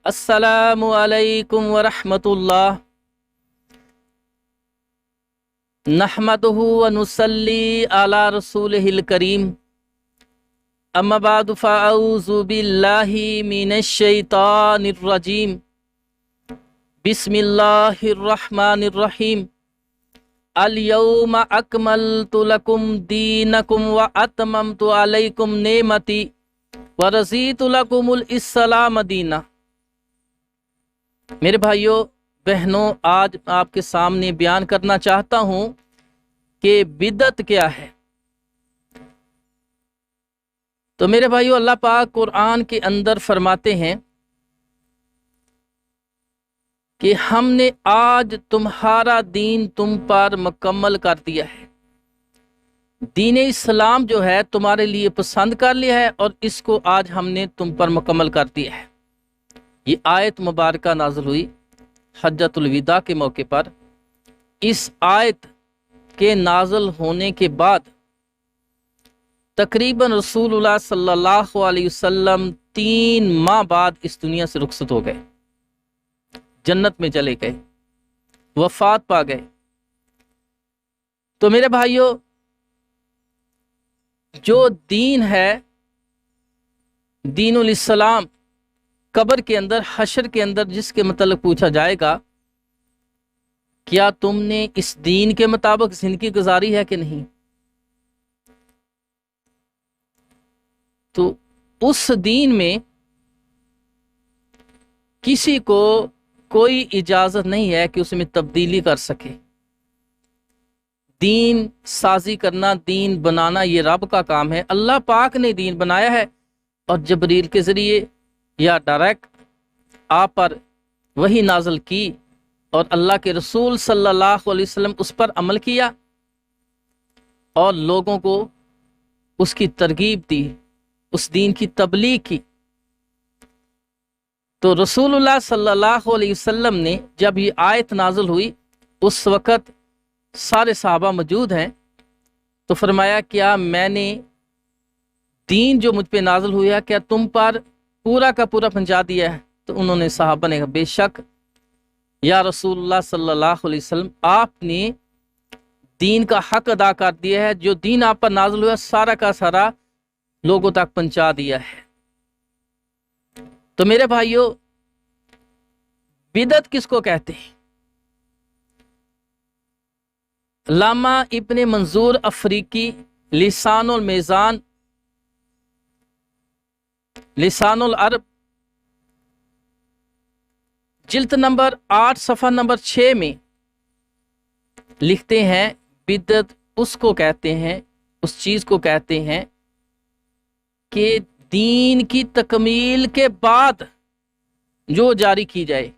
السلام علیکم ورحمۃ اللہ نحمدہ ونصلی علی رسولہ الکریم اما بعد فاعوذ باللہ من الشیطان الرجیم بسم اللہ الرحمن الرحیم الیوم اکملت لکم دینکم واتممت علیکم نعمتی ورضیت لکم الاسلام دینا۔ میرے بھائیوں بہنوں، آج آپ کے سامنے بیان کرنا چاہتا ہوں کہ بدعت کیا ہے۔ تو میرے بھائیوں، اللہ پاک قرآن کے اندر فرماتے ہیں کہ ہم نے آج تمہارا دین تم پر مکمل کر دیا ہے۔ دین اسلام جو ہے تمہارے لیے پسند کر لیا ہے اور اس کو آج ہم نے تم پر مکمل کر دیا ہے۔ یہ آیت مبارکہ نازل ہوئی حجۃ الوداع کے موقع پر۔ اس آیت کے نازل ہونے کے بعد تقریباً رسول اللہ صلی اللہ علیہ وسلم 3 ماہ بعد اس دنیا سے رخصت ہو گئے، جنت میں چلے گئے، وفات پا گئے۔ تو میرے بھائیوں، جو دین ہے دین الاسلام، قبر کے اندر، حشر کے اندر جس کے متعلق پوچھا جائے گا کیا تم نے اس دین کے مطابق زندگی گزاری ہے کہ نہیں، تو اس دین میں کسی کو کوئی اجازت نہیں ہے کہ اس میں تبدیلی کر سکے۔ دین سازی کرنا، دین بنانا، یہ رب کا کام ہے۔ اللہ پاک نے دین بنایا ہے اور جبریل کے ذریعے یا ڈائریکٹ آپ پر وحی نازل کی اور اللہ کے رسول صلی اللہ علیہ وسلم اس پر عمل کیا اور لوگوں کو اس کی ترغیب دی، اس دین کی تبلیغ کی۔ تو رسول اللہ صلی اللہ علیہ وسلم نے جب یہ آیت نازل ہوئی، اس وقت سارے صحابہ موجود ہیں، تو فرمایا کیا میں نے دین جو مجھ پہ نازل ہوا کیا تم پر پورا کا پورا پہنچا دیا ہے؟ تو انہوں نے، صحابہ نے کہا بے شک یا رسول اللہ صلی اللہ علیہ وسلم، آپ نے دین کا حق ادا کر دیا ہے، جو دین آپ پر نازل ہوا سارا کا سارا لوگوں تک پہنچا دیا ہے۔ تو میرے بھائیوں، بدعت کس کو کہتے ہیں؟ علامہ ابن منظور افریقی لسان المیزان، لسان العرب، جلد نمبر 8 صفحہ نمبر 6 میں لکھتے ہیں بدعت اس کو کہتے ہیں، اس چیز کو کہتے ہیں کہ دین کی تکمیل کے بعد جو جاری کی جائے،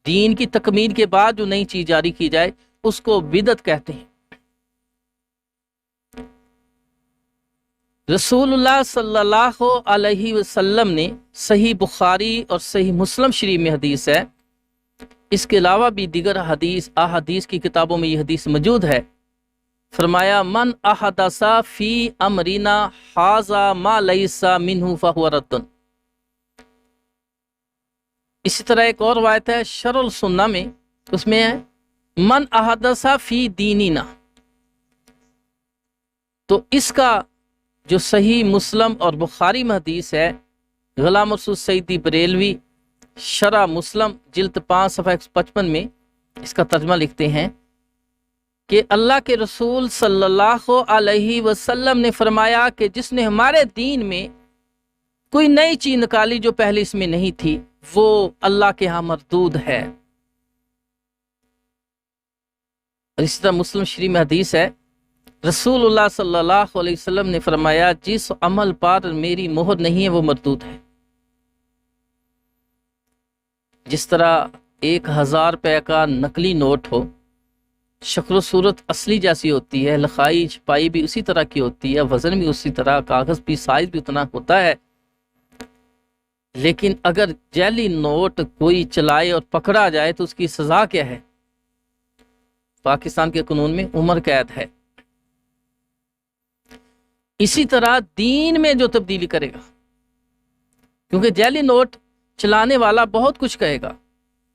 دین کی تکمیل کے بعد جو نئی چیز جاری کی جائے اس کو بدعت کہتے ہیں۔ رسول اللہ صلی اللہ علیہ وسلم نے، صحیح بخاری اور صحیح مسلم شریف میں حدیث ہے، اس کے علاوہ بھی دیگر حدیث احادیث کی کتابوں میں یہ حدیث موجود ہے، فرمایا من احدث فی امرنا ھذا ما لیس منہ فہو رد۔ اسی طرح ایک اور روایت ہے شرح السنہ میں، اس میں ہے من احدث فی دیننا۔ تو اس کا جو صحیح مسلم اور بخاری میں حدیث ہے، غلام رسول سعیدی بریلوی شرح مسلم جلد 5 صفحہ 155 میں اس کا ترجمہ لکھتے ہیں کہ اللہ کے رسول صلی اللہ علیہ وسلم نے فرمایا کہ جس نے ہمارے دین میں کوئی نئی چیز نکالی جو پہلے اس میں نہیں تھی، وہ اللہ کے ہاں مردود ہے۔ اور اسی طرح مسلم شریف میں حدیث ہے، رسول اللہ صلی اللہ علیہ وسلم نے فرمایا جس عمل پر میری مہر نہیں ہے وہ مردود ہے۔ جس طرح 1000 روپے کا نقلی نوٹ ہو، شکل و صورت اصلی جیسی ہوتی ہے، لکھائی چھپائی بھی اسی طرح کی ہوتی ہے، وزن بھی اسی طرح، کاغذ بھی سائز بھی اتنا ہوتا ہے، لیکن اگر جعلی نوٹ کوئی چلائے اور پکڑا جائے تو اس کی سزا کیا ہے؟ پاکستان کے قانون میں عمر قید ہے۔ اسی طرح دین میں جو تبدیلی کرے گا، کیونکہ جعلی نوٹ چلانے والا بہت کچھ کہے گا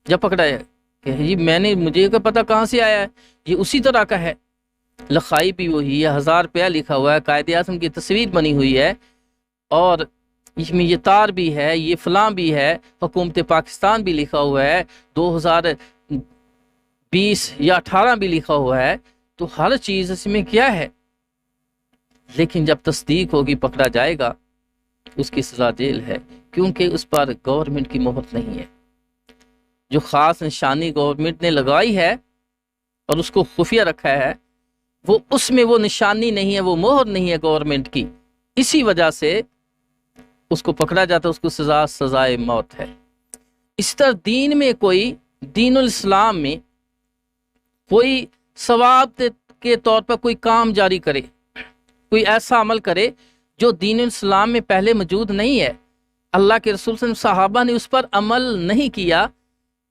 جب پکڑا جائے کہ جی مجھے کیا پتا کہاں سے آیا ہے، یہ اسی طرح کا ہے، لکھائی بھی وہی ہے، 1000 روپیہ لکھا ہوا ہے، قائد اعظم کی تصویر بنی ہوئی ہے، اور اس میں یہ تار بھی ہے، یہ فلاں بھی ہے، حکومت پاکستان بھی لکھا ہوا ہے، 2020 یا 18 بھی لکھا ہوا ہے، تو ہر چیز اس میں کیا ہے، لیکن جب تصدیق ہوگی پکڑا جائے گا اس کی سزا جیل ہے، کیونکہ اس پر گورنمنٹ کی مہر نہیں ہے۔ جو خاص نشانی گورنمنٹ نے لگائی ہے اور اس کو خفیہ رکھا ہے، وہ اس میں وہ نشانی نہیں ہے، وہ مہر نہیں ہے گورنمنٹ کی، اسی وجہ سے اس کو پکڑا جاتا ہے، اس کو سزائے موت ہے۔ اس طرح دین میں دین الاسلام میں کوئی ثواب کے طور پر کوئی کام جاری کرے، کوئی ایسا عمل کرے جو دین الاسلام میں پہلے موجود نہیں ہے، اللہ کے رسول صلی اللہ علیہ وسلم صحابہ نے اس پر عمل نہیں کیا،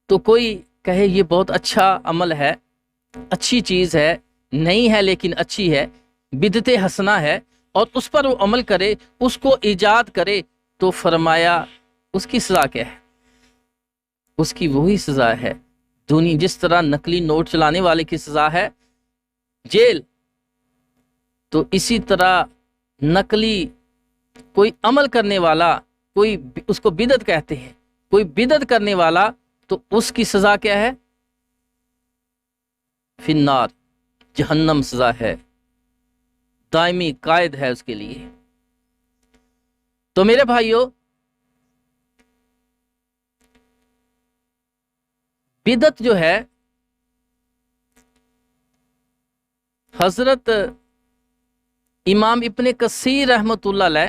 تو کوئی کہے یہ بہت اچھا عمل ہے، اچھی چیز ہے، نہیں ہے لیکن اچھی ہے، بدعت حسنہ ہے، اور اس پر وہ عمل کرے، اس کو ایجاد کرے، تو فرمایا اس کی سزا کیا ہے؟ اس کی وہی سزا ہے جس طرح نقلی نوٹ چلانے والے کی سزا ہے جیل، تو اسی طرح نقلی کوئی عمل کرنے والا، کوئی اس کو بدعت کہتے ہیں، کوئی بدعت کرنے والا، تو اس کی سزا کیا ہے؟ فی النار، جہنم سزا ہے، دائمی قائد ہے اس کے لیے۔ تو میرے بھائیوں، بدعت جو ہے، حضرت امام ابن کثیر رحمۃ اللہ علیہ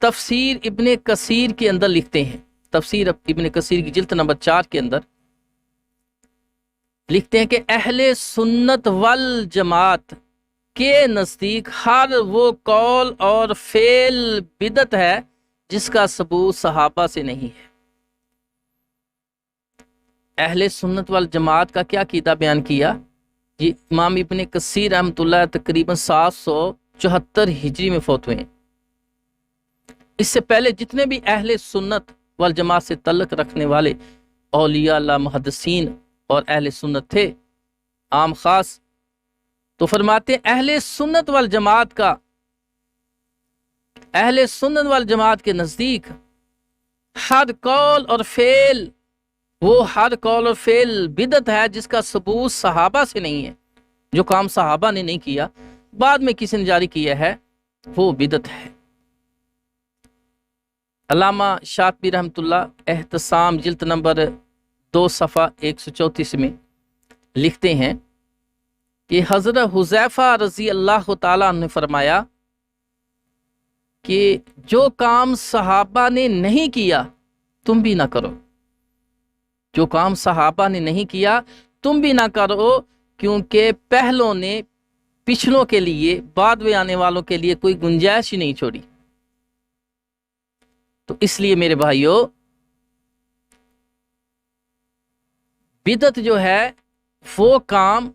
تفسیر ابن کثیر کے اندر لکھتے ہیں، تفسیر ابن کثیر کی جلد نمبر 4 کے اندر لکھتے ہیں کہ اہل سنت والجماعت کے نزدیک ہر وہ قول اور فعل بدعت ہے جس کا ثبوت صحابہ سے نہیں ہے۔ اہل سنت والجماعت کا کیا عقیدہ بیان کیا؟ یہ امام ابن کثیر رحمۃ اللہ تقریباً 774 ہجری میں فوت ہوئے ہیں۔ اس سے پہلے جتنے بھی اہل سنت والجماعت سے تعلق رکھنے والے اولیاء اللہ، محدثین اور اہل سنت تھے، عام خاص، تو فرماتے ہیں اہل سنت والجماعت کے نزدیک ہر قول اور فعل، ہر قول اور فعل بدعت ہے جس کا ثبوت صحابہ سے نہیں ہے، جو کام صحابہ نے نہیں کیا، بعد میں کسی نے جاری کیا ہے، وہ بدعت ہے۔ علامہ شاطبی رحمۃ اللہ احتسام جلد نمبر 2 صفحہ 134 میں لکھتے ہیں کہ حضرت حذیفہ رضی اللہ تعالیٰ عنہ نے فرمایا کہ جو کام صحابہ نے نہیں کیا تم بھی نہ کرو، جو کام صحابہ نے نہیں کیا تم بھی نہ کرو، کیونکہ پہلوں نے پچھلوں کے لیے، بعد میں آنے والوں کے لیے کوئی گنجائش ہی نہیں چھوڑی۔ تو اس لیے میرے بھائیوں، بدعت جو ہے وہ کام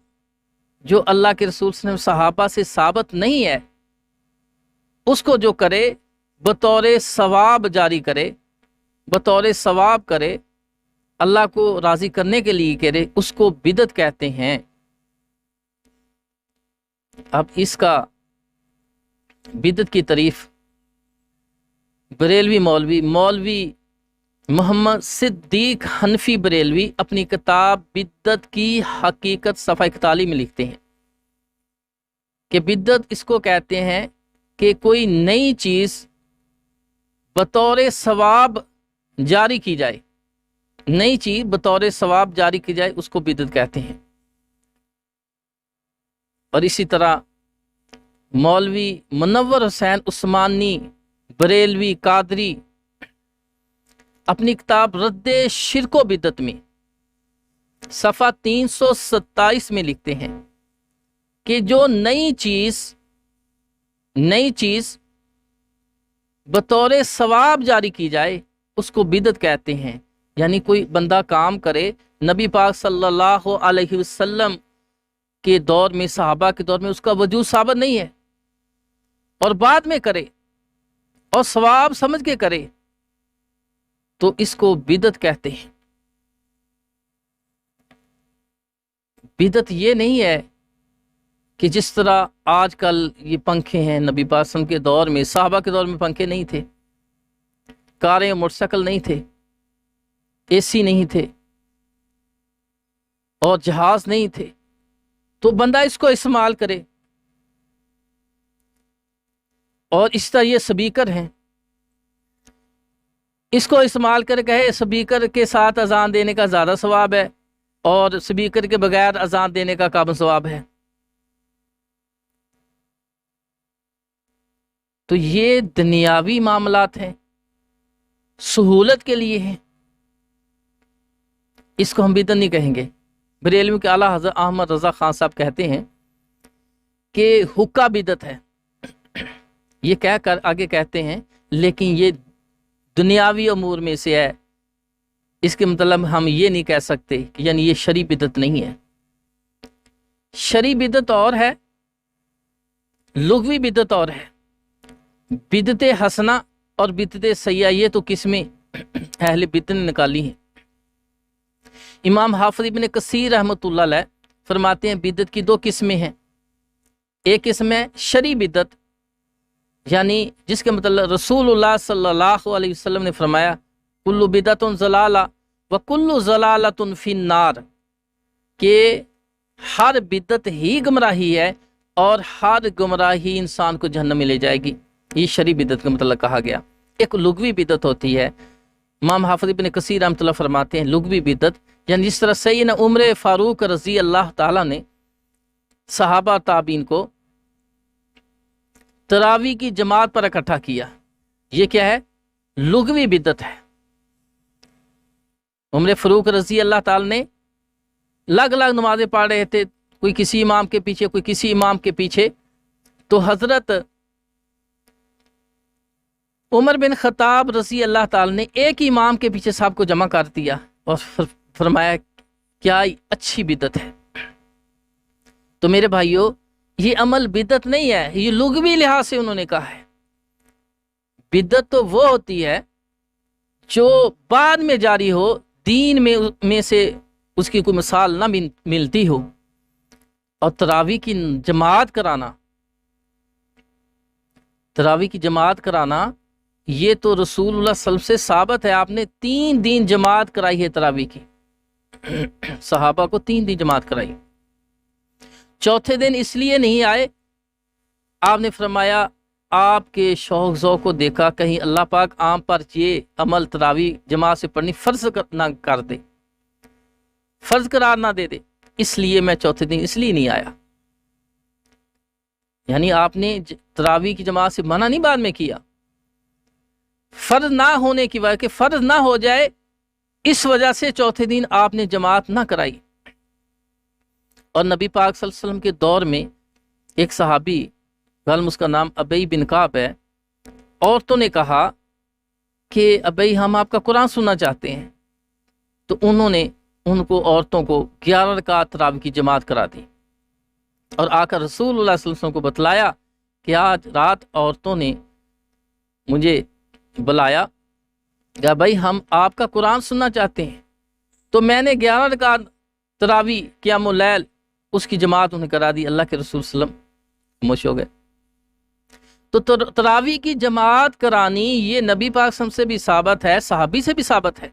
جو اللہ کے رسول صلی اللہ علیہ وسلم صحابہ سے ثابت نہیں ہے، اس کو جو کرے بطور ثواب جاری کرے، بطور ثواب کرے، اللہ کو راضی کرنے کے لیے کرے، اس کو بدعت کہتے ہیں۔ اب اس کا بدعت کی تعریف بریلوی مولوی محمد صدیق حنفی بریلوی اپنی کتاب بدعت کی حقیقت صفحہ 41 میں لکھتے ہیں کہ بدعت اس کو کہتے ہیں کہ کوئی نئی چیز بطور ثواب جاری کی جائے، نئی چیز بطور ثواب جاری کی جائے، اس کو بدعت کہتے ہیں۔ اور اسی طرح مولوی منور حسین عثمانی بریلوی قادری اپنی کتاب رد شرک و بدعت میں صفحہ 327 میں لکھتے ہیں کہ جو نئی چیز بطور ثواب جاری کی جائے اس کو بدعت کہتے ہیں۔ یعنی کوئی بندہ کام کرے، نبی پاک صلی اللہ علیہ وسلم کے دور میں، صحابہ کے دور میں اس کا وجود ثابت نہیں ہے، اور بعد میں کرے اور ثواب سمجھ کے کرے، تو اس کو بدعت کہتے ہیں۔ بدعت یہ نہیں ہے کہ جس طرح آج کل یہ پنکھے ہیں، نبی پاک صلی اللہ علیہ وسلم کے دور میں، صحابہ کے دور میں پنکھے نہیں تھے، کاریں موٹر سائیکل نہیں تھے، اے سی نہیں تھے اور جہاز نہیں تھے، تو بندہ اس کو استعمال کرے۔ اور اس طرح یہ سپیکر ہیں، اس کو استعمال کر کہے سپیکر کے ساتھ اذان دینے کا زیادہ ثواب ہے اور سپیکر کے بغیر اذان دینے کا کم ثواب ہے۔ تو یہ دنیاوی معاملات ہیں، سہولت کے لیے ہیں، اس کو ہم بدعت نہیں کہیں گے۔ بریلوی کے اعلیٰ حضرت احمد رضا خان صاحب کہتے ہیں کہ حقہ بدعت ہے، یہ کہہ کر آگے کہتے ہیں لیکن یہ دنیاوی امور میں سے ہے، اس کے مطلب ہم یہ نہیں کہہ سکتے کہ یعنی یہ شرعی بدعت نہیں ہے۔ شرعی بدعت اور ہے، لغوی بدعت اور ہے۔ بدعت حسنہ اور بدعت سیئہ یہ تو قسمیں اہل بدعت نے نکالی ہیں۔ امام حافظ ابن کثیر رحمۃ اللہ علیہ فرماتے ہیں بدعت کی دو قسمیں ہیں، ایک قسم ہے شرعی بدعت، یعنی جس کے مطلب رسول اللہ صلی اللہ علیہ وسلم نے فرمایا کل بدعت ضلالہ وکل ضلالۃ فی النار، کہ ہر بدعت ہی گمراہی ہے اور ہر گمراہی انسان کو جہنم میں لے جائے گی۔ یہ شرعی بدعت کا مطلب کہا گیا۔ ایک لغوی بدعت ہوتی ہے، امام حافظ ابن کثیر رحمۃ اللہ فرماتے ہیں لغوی بدعت یعنی جس طرح سیدنا عمر فاروق رضی اللہ تعالیٰ نے صحابہ تابعین کو تراویح کی جماعت پر اکٹھا کیا، یہ کیا ہے؟ لغوی بدعت ہے۔ عمر فاروق رضی اللہ تعالیٰ نے الگ الگ نمازیں پڑھ رہے تھے، کوئی کسی امام کے پیچھے، کوئی کسی امام کے پیچھے، تو حضرت عمر بن خطاب رضی اللہ تعالیٰ نے ایک امام کے پیچھے صاحب کو جمع کر دیا اور فرمایا کیا اچھی بدعت ہے۔ تو میرے بھائیو یہ عمل بدعت نہیں ہے، یہ لغوی لحاظ سے انہوں نے کہا ہے۔ بدعت تو وہ ہوتی ہے جو بعد میں جاری ہو، دین میں سے اس کی کوئی مثال نہ ملتی ہو۔ اور تراویح کی جماعت کرانا، تراویح کی جماعت کرانا یہ تو رسول اللہ صلی اللہ علیہ وسلم سے ثابت ہے، آپ نے 3 دن جماعت کرائی ہے تراویح کی، صحابہ کو 3 دن جماعت کرائی۔ چوتھے دن اس لیے نہیں آئے، آپ نے فرمایا آپ کے شوق ذوق کو دیکھا کہیں اللہ پاک عام پر یہ عمل تراویح جماعت سے پڑھنی فرض نہ کر دے، فرض قرار نہ دے دے، اس لیے میں چوتھے دن اس لیے نہیں آیا۔ یعنی آپ نے تراویح کی جماعت سے منع نہیں بعد میں کیا، فرض نہ ہونے کی وجہ کہ فرض نہ ہو جائے اس وجہ سے چوتھے دن آپ نے جماعت نہ کرائی۔ اور نبی پاک صلی اللہ علیہ وسلم کے دور میں ایک صحابی، غالب اس کا نام ابی بن کعب ہے، عورتوں نے کہا کہ ابی ہم آپ کا قرآن سننا چاہتے ہیں، تو انہوں نے ان کو عورتوں کو 11 رکعت تراویح کی جماعت کرا دی اور آ کر رسول اللہ صلی اللہ علیہ وسلم کو بتلایا کہ آج رات عورتوں نے مجھے بلایا کہ بھائی ہم آپ کا قرآن سننا چاہتے ہیں، تو میں نے 11 رکعت تراویح قیام اللیل اس کی جماعت انہیں کرا دی۔ اللہ کے رسول صلی اللہ علیہ وسلم خاموش ہو گئے۔ تو تراویح کی جماعت کرانی یہ نبی پاک صلی اللہ علیہ وسلم سے بھی ثابت ہے، صحابی سے بھی ثابت ہے،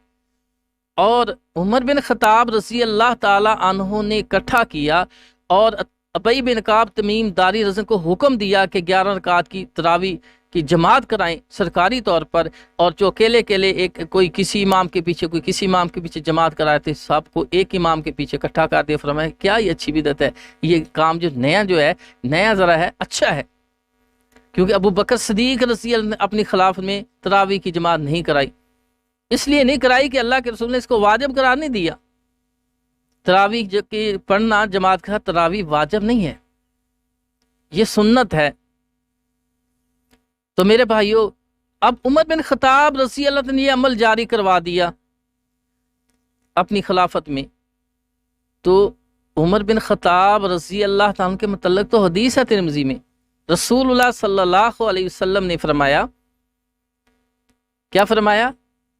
اور عمر بن خطاب رضی اللہ تعالی عنہ نے اکٹھا کیا اور ابی بن کعب تمیم داری رضی کو حکم دیا کہ 11 رکعت کی تراویح کی جماعت کرائیں سرکاری طور پر، اور جو اکیلے اکیلے ایک کوئی کسی امام کے پیچھے کوئی کسی امام کے پیچھے جماعت کرائے تھے، سب کو ایک امام کے پیچھے اکٹھا کر دیا۔ فرمایا کیا یہ اچھی بدعت ہے، یہ کام جو نیا ذرا ہے، اچھا ہے، کیونکہ ابو بکر صدیق رضی اللہ عنہ نے اپنی خلافت میں تراویح کی جماعت نہیں کرائی، اس لیے نہیں کرائی کہ اللہ کے رسول نے اس کو واجب قرار نہیں دیا۔ تراویح کی پڑھنا جماعت کا تراویح واجب نہیں ہے، یہ سنت ہے۔ تو میرے بھائیو اب عمر بن خطاب رضی اللہ عنہ نے یہ عمل جاری کروا دیا اپنی خلافت میں، تو عمر بن خطاب رضی اللہ تعالیٰ کے متعلق تو حدیث ہے ترمذی میں، رسول اللہ صلی اللہ علیہ وسلم نے فرمایا، کیا فرمایا؟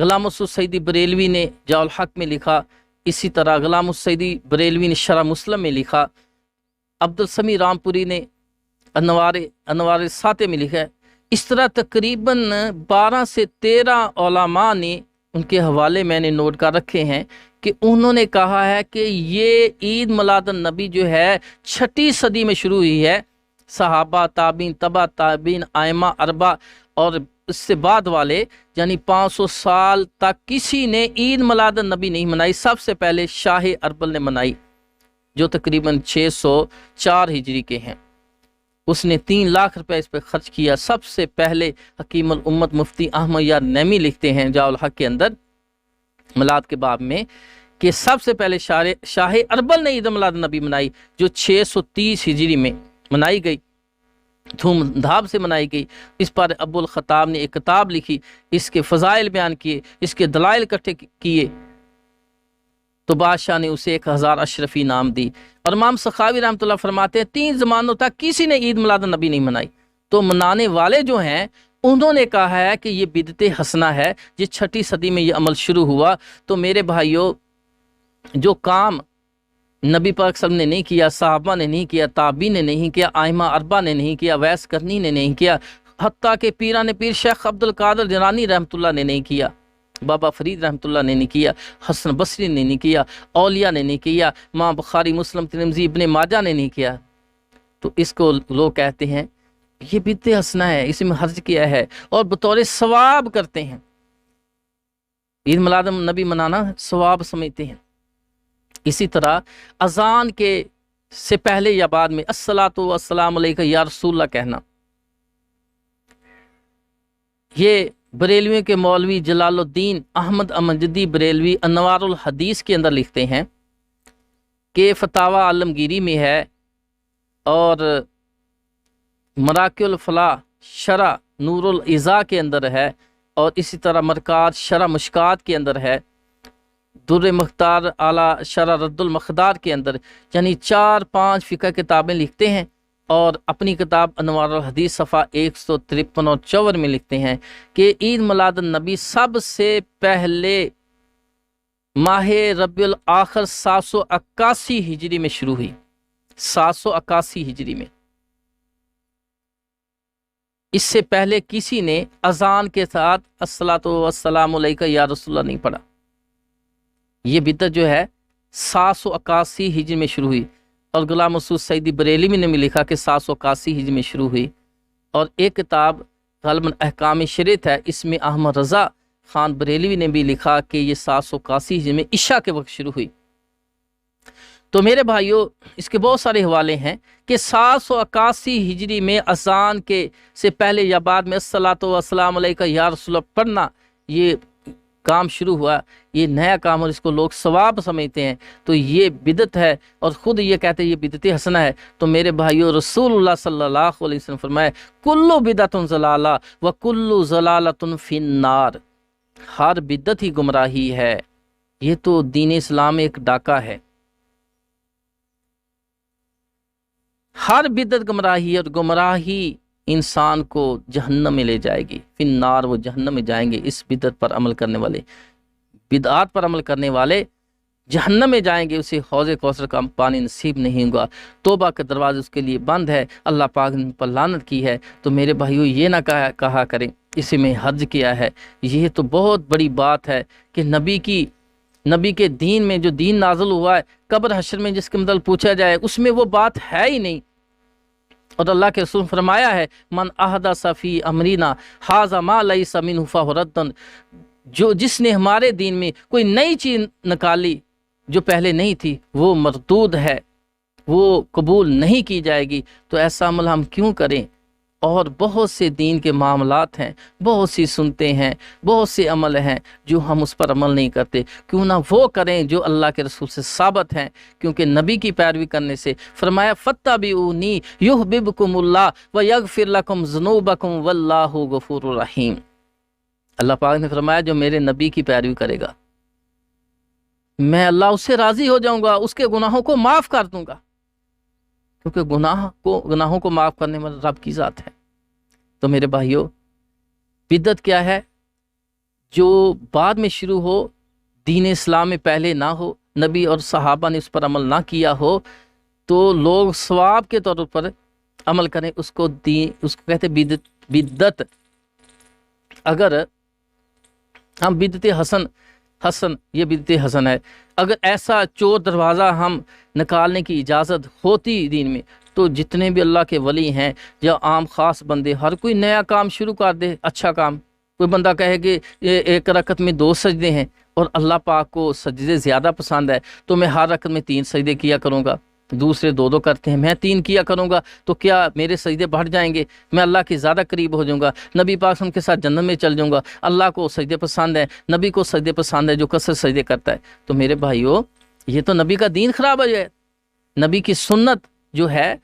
غلام السعیدی بریلوی نے جاء الحق میں لکھا، اسی طرح غلام السعیدی بریلوی نے شرح مسلم میں لکھا، عبدالسمیع رامپوری نے انوار ساتھ میں لکھا ہے۔ اس طرح تقریباً 12 سے 13 علماء نے، ان کے حوالے میں نے نوٹ کر رکھے ہیں، کہ انہوں نے کہا ہے کہ یہ عید میلاد النبی جو ہے 6 صدی میں شروع ہوئی ہے۔ صحابہ، تابعین، تبع تابعین، ائمہ اربعہ اور اس سے بعد والے، یعنی 500 سال تک کسی نے عید میلاد النبی نہیں منائی۔ سب سے پہلے شاہ اربل نے منائی، جو تقریباً 604 ہجری کے ہیں۔ اس نے 3 لاکھ روپے اس پہ خرچ کیا۔ سب سے پہلے حکیم الامت مفتی احمد یار نعیمی لکھتے ہیں جاء الحق کے اندر میلاد کے باب میں، کہ سب سے پہلے شاہ اربل نے عید میلاد النبی منائی، جو 630 ہجری میں منائی گئی، دھوم دھام سے منائی گئی۔ اس پر ابو الخطاب نے ایک کتاب لکھی، اس کے فضائل بیان کیے، اس کے دلائل اکٹھے کیے، تو بادشاہ نے اسے 1000 اشرفی نام دی۔ اور امام سخاوی رحمۃ اللہ فرماتے ہیں 3 زمانوں تک کسی نے عید میلاد النبی نہیں منائی۔ تو منانے والے جو ہیں انہوں نے کہا ہے کہ یہ بدعت حسنہ ہے، جس 6 صدی میں یہ عمل شروع ہوا۔ تو میرے بھائیوں، جو کام نبی پاک صلی اللہ علیہ وسلم نے نہیں کیا، صحابہ نے نہیں کیا، تابعین نے نہیں کیا، ائمہ اربعہ نے نہیں کیا، ویس کرنی نے نہیں کیا، حتیٰ کہ پیران پیر شیخ عبد القادر جیلانی رحمۃ اللہ نے نہیں کیا، بابا فرید رحمۃ اللہ نے نہیں کیا، حسن بصری نے نہیں کیا، اولیاء نے نہیں کیا، امام بخاری، مسلم، ترمذی، ابن ماجہ نے نہیں کیا۔ تو اس کو لوگ کہتے ہیں یہ بدعت حسنہ ہے، اس میں حرج کیا ہے، اور بطور ثواب کرتے ہیں۔ عید میلاد النبی منانا ثواب سمجھتے ہیں۔ اسی طرح اذان کے سے پہلے یا بعد میں الصلاۃ والسلام علیک یا رسول اللہ کہنا، یہ بریلویوں کے مولوی جلال الدین احمد امجدی بریلوی انوار الحدیث کے اندر لکھتے ہیں کہ فتاوی عالمگیری میں ہے، اور مراکع الفلاح شرح نور العزا کے اندر ہے، اور اسی طرح مرکات شرح مشکات کے اندر ہے، در مختار اعلی شرح رد المقدار کے اندر، یعنی 4-5 فقہ کتابیں لکھتے ہیں، اور اپنی کتاب انوار الحدیث صفحہ 153 اور 54 میں لکھتے ہیں کہ عید میلاد النبی سب سے پہلے ماہ ربیع الاخر 781 ہجری میں شروع ہوئی، 781 ہجری میں۔ اس سے پہلے کسی نے اذان کے ساتھ الصلاۃ والسلام علیک یا رسول اللہ نہیں پڑھا۔ یہ بدعت جو ہے 781 ہجری میں شروع ہوئی، اور غلام السعیدی بریلوی نے بھی لکھا کہ 781 ہجری میں شروع ہوئی۔ اور ایک کتاب غالباً احکام شریعت ہے، اس میں احمد رضا خان بریلوی نے بھی لکھا کہ یہ 781 ہجری میں عشاء کے وقت شروع ہوئی۔ تو میرے بھائیوں، اس کے بہت سارے حوالے ہیں کہ 781 ہجری میں اذان کے سے پہلے یا بعد میں الصلاۃ والسلام علیک یا رسول اللہ پڑھنا، یہ کام شروع ہوا، یہ نیا کام، اور اس کو لوگ ثواب سمجھتے ہیں، تو یہ بدعت ہے، اور خود یہ کہتے ہیں یہ بدعت حسنہ ہے۔ تو میرے بھائیوں، رسول اللہ صلی اللہ علیہ وسلم فرمائے کل بدعت ضلالہ وکل ضلالۃ فی النار، ہر بدعت ہی گمراہی ہے۔ یہ تو دین اسلام ایک ڈاکہ ہے، ہر بدعت گمراہی، اور گمراہی انسان کو جہنم میں لے جائے گی، فی النار، وہ جہنم میں جائیں گے۔ اس بدعت پر عمل کرنے والے، بدعات پر عمل کرنے والے جہنم میں جائیں گے، اسے حوض کوثر کا پانی نصیب نہیں ہوگا، توبہ کے دروازے اس کے لیے بند ہے، اللہ پاک نے پر لعنت کی ہے۔ تو میرے بھائیو، یہ نہ کہا کریں اسے میں حرج کیا ہے، یہ تو بہت بڑی بات ہے کہ نبی کے دین میں جو دین نازل ہوا ہے، قبر حشر میں جس کے متعلق پوچھا جائے اس میں وہ بات ہے ہی نہیں۔ اور اللہ کے رسول فرمایا ہے من احدث فی امرنا ھذا ما لیس منہ فہو رد، جس نے ہمارے دین میں کوئی نئی چیز نکالی جو پہلے نہیں تھی، وہ مردود ہے، وہ قبول نہیں کی جائے گی۔ تو ایسا عمل ہم کیوں کریں؟ اور بہت سے دین کے معاملات ہیں، بہت سی سنتے ہیں، بہت سے عمل ہیں جو ہم اس پر عمل نہیں کرتے۔ کیوں نہ وہ کریں جو اللہ کے رسول سے ثابت ہیں، کیونکہ نبی کی پیروی کرنے سے فرمایا فاتبعونی یحببکم اللہ ویغفر لکم ذنوبکم واللہ غفور رحیم۔ اللہ پاک نے فرمایا جو میرے نبی کی پیروی کرے گا، میں اللہ اس سے راضی ہو جاؤں گا، اس کے گناہوں کو معاف کر دوں گا، کیونکہ گناہوں کو معاف کرنے والا رب کی ذات ہے۔ تو میرے بھائیوں، بدعت کیا ہے؟ جو بعد میں شروع ہو، دین اسلام میں پہلے نہ ہو، نبی اور صحابہ نے اس پر عمل نہ کیا ہو، تو لوگ ثواب کے طور پر عمل کریں، اس کو کہتے بدعت۔ اگر ہم بدعت حسن یہ بدعت حسن ہے، اگر ایسا چور دروازہ ہم نکالنے کی اجازت ہوتی دین میں، تو جتنے بھی اللہ کے ولی ہیں یا عام خاص بندے، ہر کوئی نیا کام شروع کر دے، اچھا کام۔ کوئی بندہ کہے کہ ایک رکعت میں 2 سجدے ہیں اور اللہ پاک کو سجدے زیادہ پسند ہے، تو میں ہر رکعت میں 3 سجدے کیا کروں گا، دوسرے 2 کرتے ہیں، میں 3 کیا کروں گا، تو کیا میرے سجدے بڑھ جائیں گے؟ میں اللہ کے زیادہ قریب ہو جاؤں گا، نبی پاک ان کے ساتھ جنت میں چل جاؤں گا۔ اللہ کو سجدے پسند ہے، نبی کو سجدے پسند ہے جو کثرت سجدے کرتا ہے۔ تو میرے بھائیو، یہ تو نبی کا دین خراب ہو جائے۔ نبی کی سنت جو ہے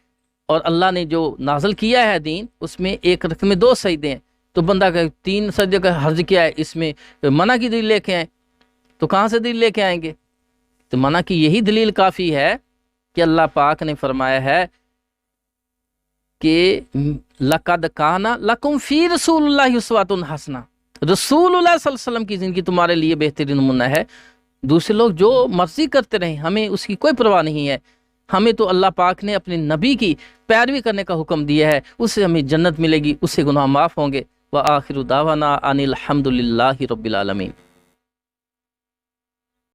اور اللہ نے جو نازل کیا ہے دین، اس میں ایک رکعت میں 2 سجدے ہیں، تو بندہ کہ 3 سجدے کا حرج کیا ہے، اس میں منع کی دلیل لے کے آئیں، تو کہاں سے دلیل لے کے آئیں گے؟ تو منع کی یہی دلیل کافی ہے کہ اللہ پاک نے فرمایا ہے کہ لَقَدْ كَانَ لَكُمْ فِي رَسُولِ اللَّهِ أُسْوَةٌ حَسَنَةٌ، رسول اللہ صلی اللہ علیہ وسلم کی زندگی تمہارے لیے بہترین نمونہ ہے۔ دوسرے لوگ جو مرضی کرتے رہیں، ہمیں اس کی کوئی پرواہ نہیں ہے۔ ہمیں تو اللہ پاک نے اپنے نبی کی پیروی کرنے کا حکم دیا ہے، اس سے ہمیں جنت ملے گی، اس سے گناہ معاف ہوں گے۔ وآخر دعوانا ان الحمد للہ رب العالمین۔